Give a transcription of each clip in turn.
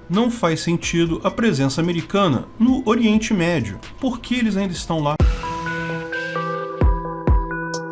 não faz sentido a presença americana no Oriente Médio. Por que eles ainda estão lá?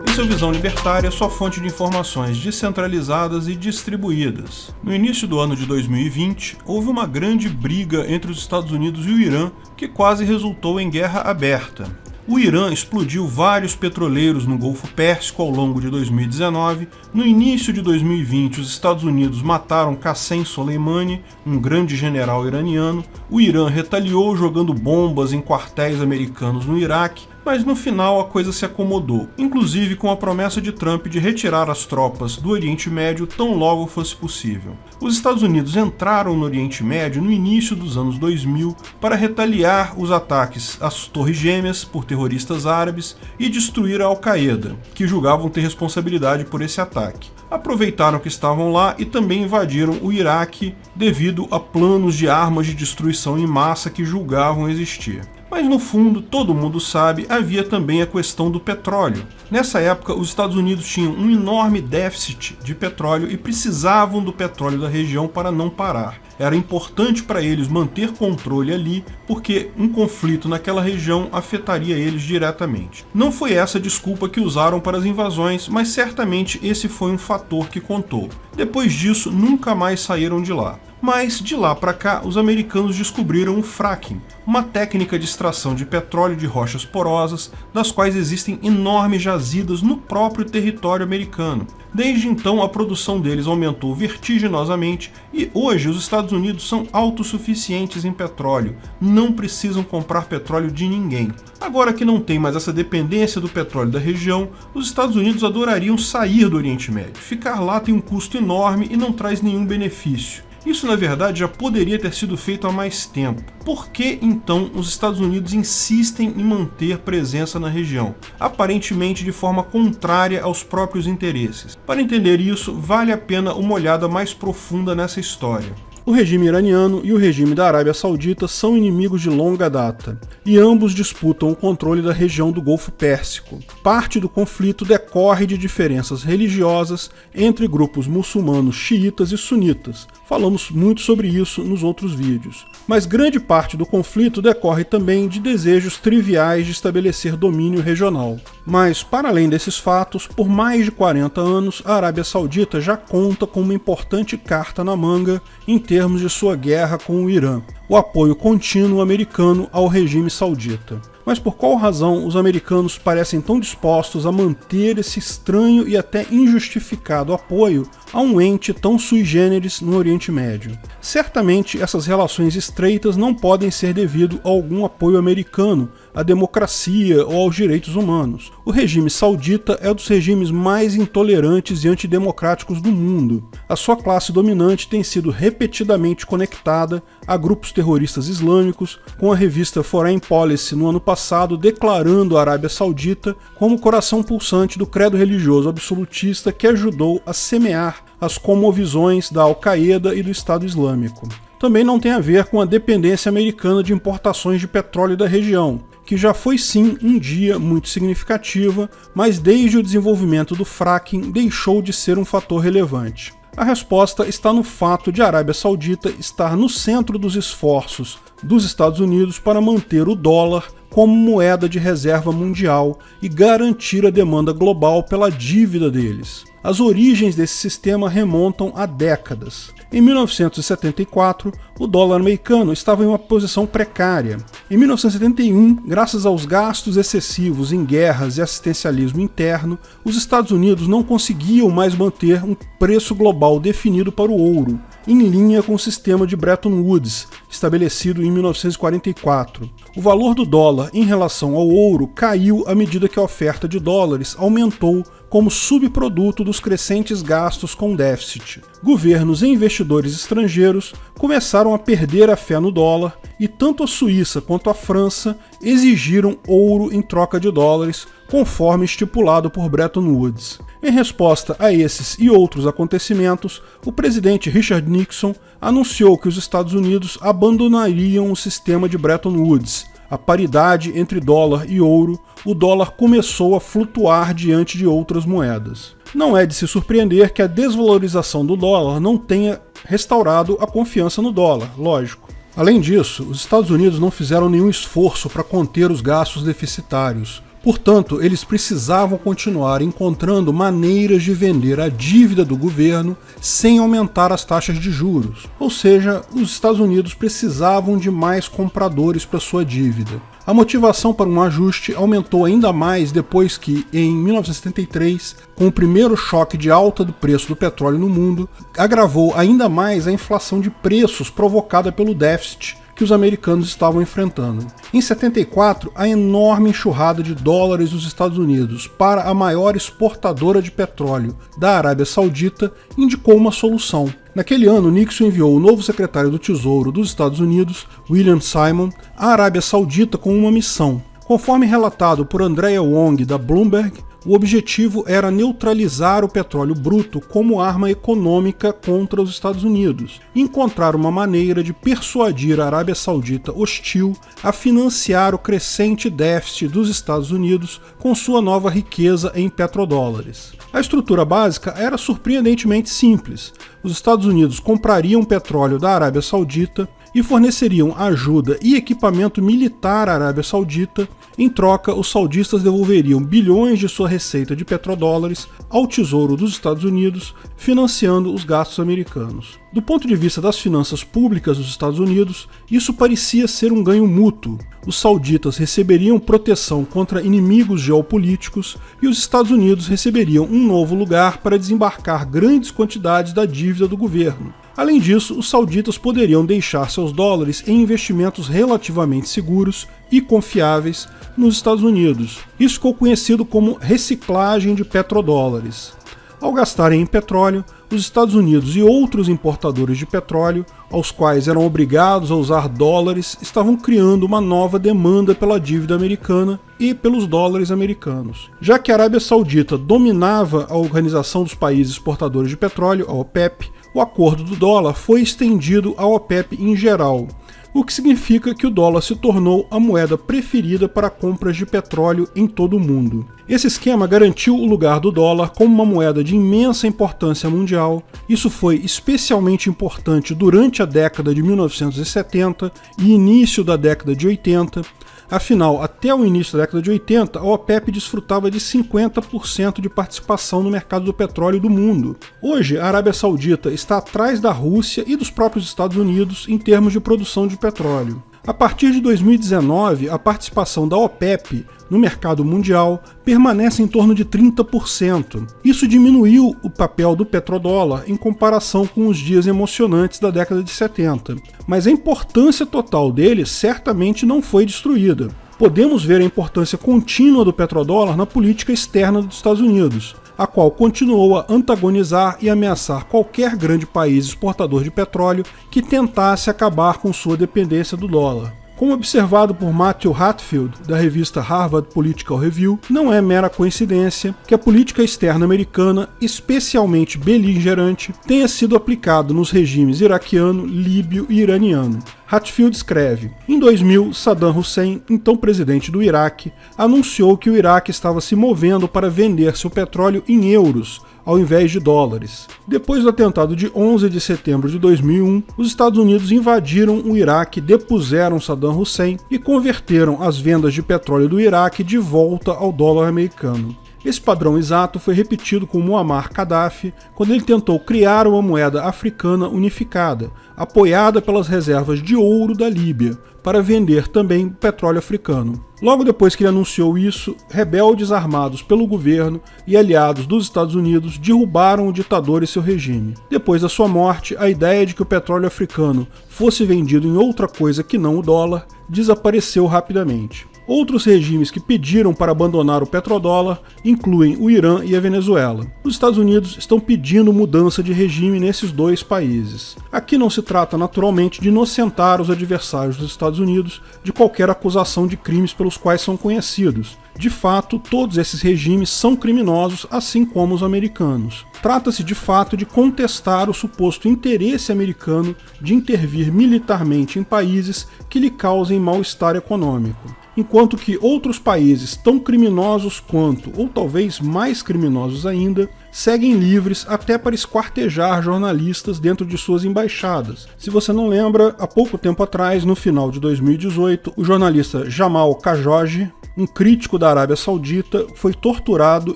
Esse é o Visão Libertária, sua fonte de informações descentralizadas e distribuídas. No início do ano de 2020, houve uma grande briga entre os Estados Unidos e o Irã, que quase resultou em guerra aberta. O Irã explodiu vários petroleiros no Golfo Pérsico ao longo de 2019. No início de 2020, os Estados Unidos mataram Qassem Soleimani, um grande general iraniano. O Irã retaliou jogando bombas em quartéis americanos no Iraque, mas no final a coisa se acomodou, inclusive com a promessa de Trump de retirar as tropas do Oriente Médio tão logo fosse possível. Os Estados Unidos entraram no Oriente Médio no início dos anos 2000 para retaliar os ataques às Torres Gêmeas por terroristas árabes e destruir a Al-Qaeda, que julgavam ter responsabilidade por esse ataque. Aproveitaram que estavam lá e também invadiram o Iraque devido a planos de armas de destruição em massa que julgavam existir. Mas no fundo, todo mundo sabe, havia também a questão do petróleo. Nessa época, os Estados Unidos tinham um enorme déficit de petróleo e precisavam do petróleo da região para não parar. Era importante para eles manter controle ali, porque um conflito naquela região afetaria eles diretamente. Não foi essa a desculpa que usaram para as invasões, mas certamente esse foi um fator que contou. Depois disso, nunca mais saíram de lá. Mas, de lá para cá, os americanos descobriram o fracking, uma técnica de extração de petróleo de rochas porosas, das quais existem enormes jazidas no próprio território americano. Desde então, a produção deles aumentou vertiginosamente e hoje os Estados Unidos são autossuficientes em petróleo, não precisam comprar petróleo de ninguém. Agora que não tem mais essa dependência do petróleo da região, os Estados Unidos adorariam sair do Oriente Médio. Ficar lá tem um custo enorme e não traz nenhum benefício. Isso, na verdade, já poderia ter sido feito há mais tempo. Por que, então, os Estados Unidos insistem em manter presença na região, aparentemente de forma contrária aos próprios interesses? Para entender isso, vale a pena uma olhada mais profunda nessa história. O regime iraniano e o regime da Arábia Saudita são inimigos de longa data, e ambos disputam o controle da região do Golfo Pérsico. Parte do conflito decorre de diferenças religiosas entre grupos muçulmanos xiitas e sunitas. Falamos muito sobre isso nos outros vídeos. Mas grande parte do conflito decorre também de desejos triviais de estabelecer domínio regional. Mas, para além desses fatos, por mais de 40 anos, a Arábia Saudita já conta com uma importante carta na manga em termos de sua guerra com o Irã, o apoio contínuo americano ao regime saudita. Mas por qual razão os americanos parecem tão dispostos a manter esse estranho e até injustificado apoio a um ente tão sui generis no Oriente Médio? Certamente essas relações estreitas não podem ser devido a algum apoio americano à democracia ou aos direitos humanos. O regime saudita é um dos regimes mais intolerantes e antidemocráticos do mundo. A sua classe dominante tem sido repetidamente conectada a grupos terroristas islâmicos, com a revista Foreign Policy no ano passado declarando a Arábia Saudita como o coração pulsante do credo religioso absolutista que ajudou a semear as cosmovisões da Al-Qaeda e do Estado Islâmico. Também não tem a ver com a dependência americana de importações de petróleo da região, que já foi sim um dia muito significativa, mas desde o desenvolvimento do fracking deixou de ser um fator relevante. A resposta está no fato de a Arábia Saudita estar no centro dos esforços dos Estados Unidos para manter o dólar como moeda de reserva mundial e garantir a demanda global pela dívida deles. As origens desse sistema remontam a décadas. Em 1974, o dólar americano estava em uma posição precária. Em 1971, graças aos gastos excessivos em guerras e assistencialismo interno, os Estados Unidos não conseguiam mais manter um preço global definido para o ouro, em linha com o sistema de Bretton Woods, estabelecido em 1944. O valor do dólar em relação ao ouro caiu à medida que a oferta de dólares aumentou como subproduto dos crescentes gastos com déficit. Governos e investidores estrangeiros começaram a perder a fé no dólar e tanto a Suíça quanto a França exigiram ouro em troca de dólares, conforme estipulado por Bretton Woods. Em resposta a esses e outros acontecimentos, o presidente Richard Nixon anunciou que os Estados Unidos abandonariam o sistema de Bretton Woods. A paridade entre dólar e ouro, o dólar começou a flutuar diante de outras moedas. Não é de se surpreender que a desvalorização do dólar não tenha restaurado a confiança no dólar, lógico. Além disso, os Estados Unidos não fizeram nenhum esforço para conter os gastos deficitários. Portanto, eles precisavam continuar encontrando maneiras de vender a dívida do governo sem aumentar as taxas de juros. Ou seja, os Estados Unidos precisavam de mais compradores para sua dívida. A motivação para um ajuste aumentou ainda mais depois que, em 1973, com o primeiro choque de alta do preço do petróleo no mundo, agravou ainda mais a inflação de preços provocada pelo déficit que os americanos estavam enfrentando. Em 74, a enorme enxurrada de dólares dos Estados Unidos para a maior exportadora de petróleo, da Arábia Saudita, indicou uma solução. Naquele ano, Nixon enviou o novo secretário do Tesouro dos Estados Unidos, William Simon, à Arábia Saudita com uma missão. Conforme relatado por Andrea Wong, da Bloomberg, o objetivo era neutralizar o petróleo bruto como arma econômica contra os Estados Unidos e encontrar uma maneira de persuadir a Arábia Saudita hostil a financiar o crescente déficit dos Estados Unidos com sua nova riqueza em petrodólares. A estrutura básica era surpreendentemente simples. Os Estados Unidos comprariam petróleo da Arábia Saudita e forneceriam ajuda e equipamento militar à Arábia Saudita. Em troca, os saudistas devolveriam bilhões de sua receita de petrodólares ao Tesouro dos Estados Unidos, financiando os gastos americanos. Do ponto de vista das finanças públicas dos Estados Unidos, isso parecia ser um ganho mútuo. Os sauditas receberiam proteção contra inimigos geopolíticos e os Estados Unidos receberiam um novo lugar para desembarcar grandes quantidades da dívida do governo. Além disso, os sauditas poderiam deixar seus dólares em investimentos relativamente seguros e confiáveis nos Estados Unidos. Isso ficou conhecido como reciclagem de petrodólares. Ao gastarem em petróleo, os Estados Unidos e outros importadores de petróleo, aos quais eram obrigados a usar dólares, estavam criando uma nova demanda pela dívida americana e pelos dólares americanos. Já que a Arábia Saudita dominava a Organização dos Países Exportadores de Petróleo, a OPEP, o acordo do dólar foi estendido à OPEP em geral, o que significa que o dólar se tornou a moeda preferida para compras de petróleo em todo o mundo. Esse esquema garantiu o lugar do dólar como uma moeda de imensa importância mundial. Isso foi especialmente importante durante a década de 1970 e início da década de 80. Afinal, até o início da década de 80, a OPEP desfrutava de 50% de participação no mercado do petróleo do mundo. Hoje, a Arábia Saudita está atrás da Rússia e dos próprios Estados Unidos em termos de produção de petróleo. A partir de 2019, a participação da OPEP no mercado mundial permanece em torno de 30%. Isso diminuiu o papel do petrodólar em comparação com os dias emocionantes da década de 70. Mas a importância total dele certamente não foi destruída. Podemos ver a importância contínua do petrodólar na política externa dos Estados Unidos, a qual continuou a antagonizar e ameaçar qualquer grande país exportador de petróleo que tentasse acabar com sua dependência do dólar. Como observado por Matthew Hatfield, da revista Harvard Political Review, não é mera coincidência que a política externa americana, especialmente beligerante, tenha sido aplicada nos regimes iraquiano, líbio e iraniano. Hatfield escreve: em 2000, Saddam Hussein, então presidente do Iraque, anunciou que o Iraque estava se movendo para vender seu petróleo em euros, ao invés de dólares. Depois do atentado de 11 de setembro de 2001, os Estados Unidos invadiram o Iraque, depuseram Saddam Hussein e converteram as vendas de petróleo do Iraque de volta ao dólar americano. Esse padrão exato foi repetido com Muammar Gaddafi quando ele tentou criar uma moeda africana unificada, apoiada pelas reservas de ouro da Líbia, para vender também petróleo africano. Logo depois que ele anunciou isso, rebeldes armados pelo governo e aliados dos Estados Unidos derrubaram o ditador e seu regime. Depois da sua morte, a ideia de que o petróleo africano fosse vendido em outra coisa que não o dólar desapareceu rapidamente. Outros regimes que pediram para abandonar o petrodólar incluem o Irã e a Venezuela. Os Estados Unidos estão pedindo mudança de regime nesses dois países. Aqui não se trata naturalmente de inocentar os adversários dos Estados Unidos de qualquer acusação de crimes pelos quais são conhecidos. De fato, todos esses regimes são criminosos, assim como os americanos. Trata-se de fato de contestar o suposto interesse americano de intervir militarmente em países que lhe causem mal-estar econômico. enquanto que outros países tão criminosos quanto, ou talvez mais criminosos ainda, seguem livres até para esquartejar jornalistas dentro de suas embaixadas. Se você não lembra, há pouco tempo atrás, no final de 2018, o jornalista Jamal Khashoggi, um crítico da Arábia Saudita, foi torturado,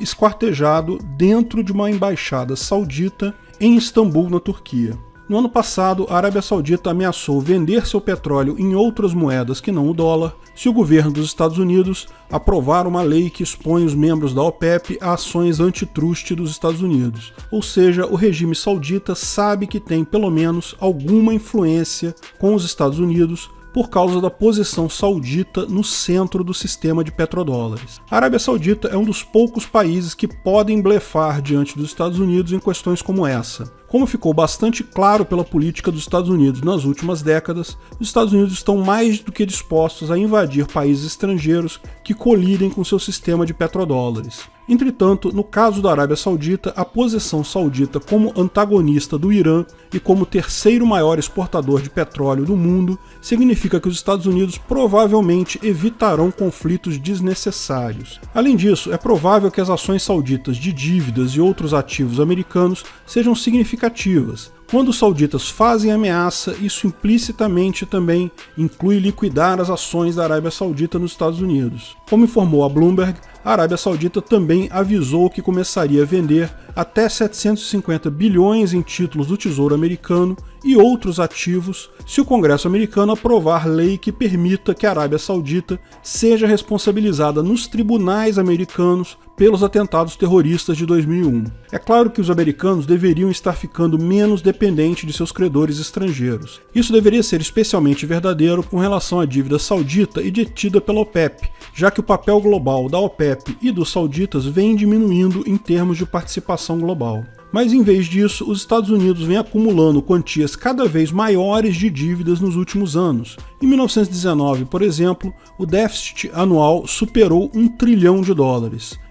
esquartejado dentro de uma embaixada saudita em Istambul, na Turquia. No ano passado, a Arábia Saudita ameaçou vender seu petróleo em outras moedas que não o dólar se o governo dos Estados Unidos aprovar uma lei que expõe os membros da OPEP a ações antitruste dos Estados Unidos. Ou seja, o regime saudita sabe que tem pelo menos alguma influência com os Estados Unidos por causa da posição saudita no centro do sistema de petrodólares. A Arábia Saudita é um dos poucos países que podem blefar diante dos Estados Unidos em questões como essa. Como ficou bastante claro pela política dos Estados Unidos nas últimas décadas, os Estados Unidos estão mais do que dispostos a invadir países estrangeiros que colidem com seu sistema de petrodólares. Entretanto, no caso da Arábia Saudita, a posição saudita como antagonista do Irã e como terceiro maior exportador de petróleo do mundo significa que os Estados Unidos provavelmente evitarão conflitos desnecessários. Além disso, é provável que as ações sauditas de dívidas e outros ativos americanos sejam significativas. Quando os sauditas fazem ameaça, isso implicitamente também inclui liquidar as ações da Arábia Saudita nos Estados Unidos. Como informou a Bloomberg, a Arábia Saudita também avisou que começaria a vender até 750 bilhões em títulos do Tesouro Americano e outros ativos se o Congresso americano aprovar lei que permita que a Arábia Saudita seja responsabilizada nos tribunais americanos pelos atentados terroristas de 2001. É claro que os americanos deveriam estar ficando menos dependentes de seus credores estrangeiros. Isso deveria ser especialmente verdadeiro com relação à dívida saudita e detida pela OPEP, já que o papel global da OPEP e dos sauditas vem diminuindo em termos de participação global. Mas em vez disso, os Estados Unidos vêm acumulando quantias cada vez maiores de dívidas nos últimos anos. Em 1919, por exemplo, o déficit anual superou $1 trilhão.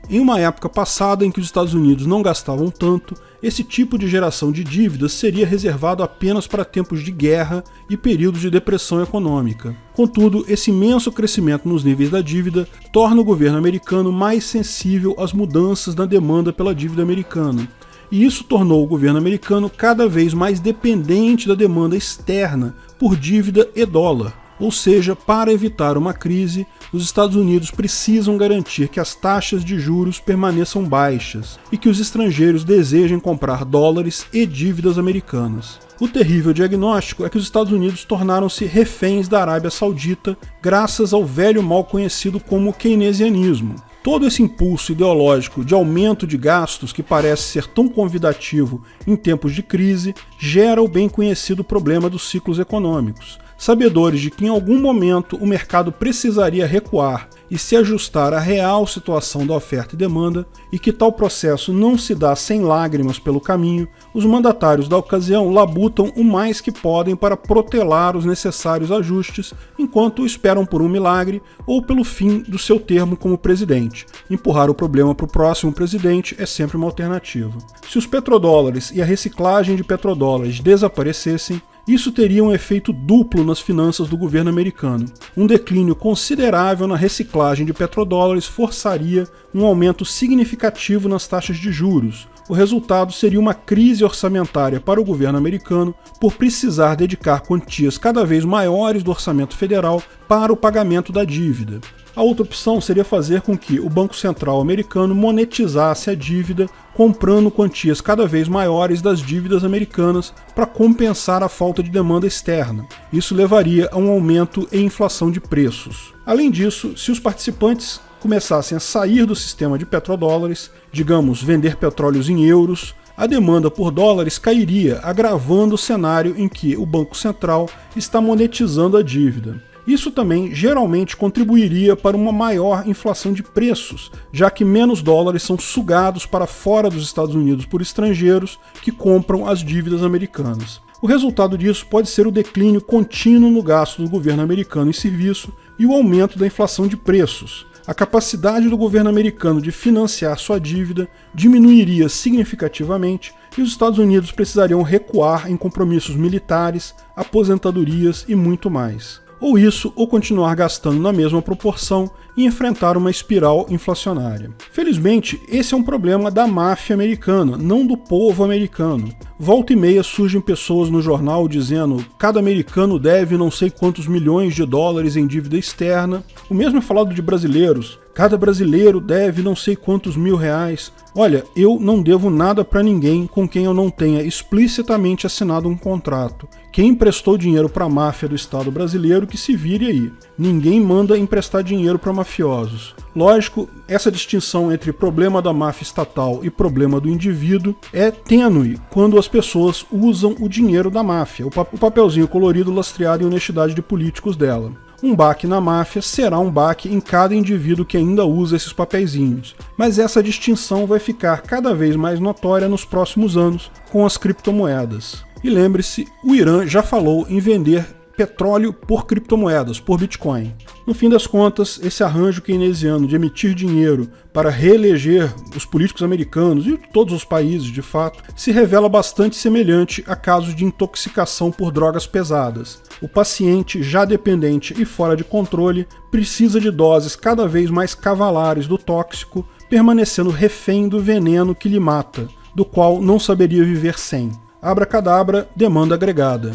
Em uma época passada em que os Estados Unidos não gastavam tanto, esse tipo de geração de dívidas seria reservado apenas para tempos de guerra e períodos de depressão econômica. Contudo, esse imenso crescimento nos níveis da dívida torna o governo americano mais sensível às mudanças na demanda pela dívida americana. E isso tornou o governo americano cada vez mais dependente da demanda externa por dívida e dólar. Ou seja, para evitar uma crise, os Estados Unidos precisam garantir que as taxas de juros permaneçam baixas e que os estrangeiros desejem comprar dólares e dívidas americanas. O terrível diagnóstico é que os Estados Unidos tornaram-se reféns da Arábia Saudita graças ao velho mal conhecido como keynesianismo. Todo esse impulso ideológico de aumento de gastos que parece ser tão convidativo em tempos de crise gera o bem conhecido problema dos ciclos econômicos. Sabedores de que em algum momento o mercado precisaria recuar e se ajustar à real situação da oferta e demanda, e que tal processo não se dá sem lágrimas pelo caminho, os mandatários da ocasião labutam o mais que podem para protelar os necessários ajustes, enquanto esperam por um milagre ou pelo fim do seu termo como presidente. Empurrar o problema para o próximo presidente é sempre uma alternativa. Se os petrodólares e a reciclagem de petrodólares desaparecessem, isso teria um efeito duplo nas finanças do governo americano. Um declínio considerável na reciclagem de petrodólares forçaria um aumento significativo nas taxas de juros. O resultado seria uma crise orçamentária para o governo americano por precisar dedicar quantias cada vez maiores do orçamento federal para o pagamento da dívida. A outra opção seria fazer com que o Banco Central americano monetizasse a dívida, comprando quantias cada vez maiores das dívidas americanas para compensar a falta de demanda externa. Isso levaria a um aumento em inflação de preços. Além disso, se os participantes começassem a sair do sistema de petrodólares, digamos, vender petróleos em euros, a demanda por dólares cairia, agravando o cenário em que o Banco Central está monetizando a dívida. Isso também geralmente contribuiria para uma maior inflação de preços, já que menos dólares são sugados para fora dos Estados Unidos por estrangeiros que compram as dívidas americanas. O resultado disso pode ser o declínio contínuo no gasto do governo americano em serviço e o aumento da inflação de preços. A capacidade do governo americano de financiar sua dívida diminuiria significativamente e os Estados Unidos precisariam recuar em compromissos militares, aposentadorias e muito mais. Ou isso, ou continuar gastando na mesma proporção e enfrentar uma espiral inflacionária. Felizmente, esse é um problema da máfia americana, não do povo americano. Volta e meia surgem pessoas no jornal dizendo cada americano deve não sei quantos milhões de dólares em dívida externa. O mesmo é falado de brasileiros. Cada brasileiro deve não sei quantos mil reais. Olha, eu não devo nada para ninguém com quem eu não tenha explicitamente assinado um contrato. Quem emprestou dinheiro para a máfia do Estado brasileiro que se vire aí. Ninguém manda emprestar dinheiro para mafiosos. Lógico, essa distinção entre problema da máfia estatal e problema do indivíduo é tênue quando as pessoas usam o dinheiro da máfia, o papelzinho colorido lastreado em honestidade de políticos dela. Um baque na máfia será um baque em cada indivíduo que ainda usa esses papeizinhos. Mas essa distinção vai ficar cada vez mais notória nos próximos anos com as criptomoedas. E lembre-se, o Irã já falou em vender petróleo por criptomoedas, por Bitcoin. No fim das contas, esse arranjo keynesiano de emitir dinheiro para reeleger os políticos americanos e todos os países, de fato, se revela bastante semelhante a casos de intoxicação por drogas pesadas. O paciente, já dependente e fora de controle, precisa de doses cada vez mais cavalares do tóxico, permanecendo refém do veneno que lhe mata, do qual não saberia viver sem. Abracadabra, demanda agregada.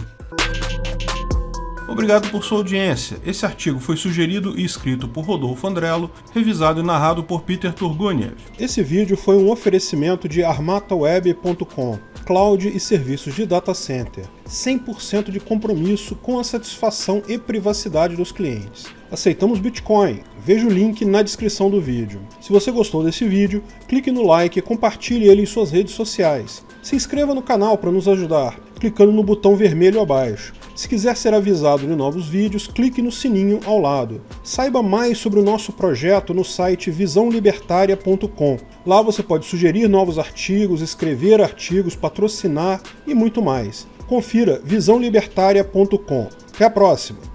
Obrigado por sua audiência. Esse artigo foi sugerido e escrito por Rodolfo Andrello, revisado e narrado por Peter Turguniev. Esse vídeo foi um oferecimento de armataweb.com, cloud e serviços de data center, 100% de compromisso com a satisfação e privacidade dos clientes. Aceitamos Bitcoin, veja o link na descrição do vídeo. Se você gostou desse vídeo, clique no like e compartilhe ele em suas redes sociais. Se inscreva no canal para nos ajudar, clicando no botão vermelho abaixo. Se quiser ser avisado de novos vídeos, clique no sininho ao lado. Saiba mais sobre o nosso projeto no site visãolibertaria.com. Lá você pode sugerir novos artigos, escrever artigos, patrocinar e muito mais. Confira visãolibertaria.com. Até a próxima!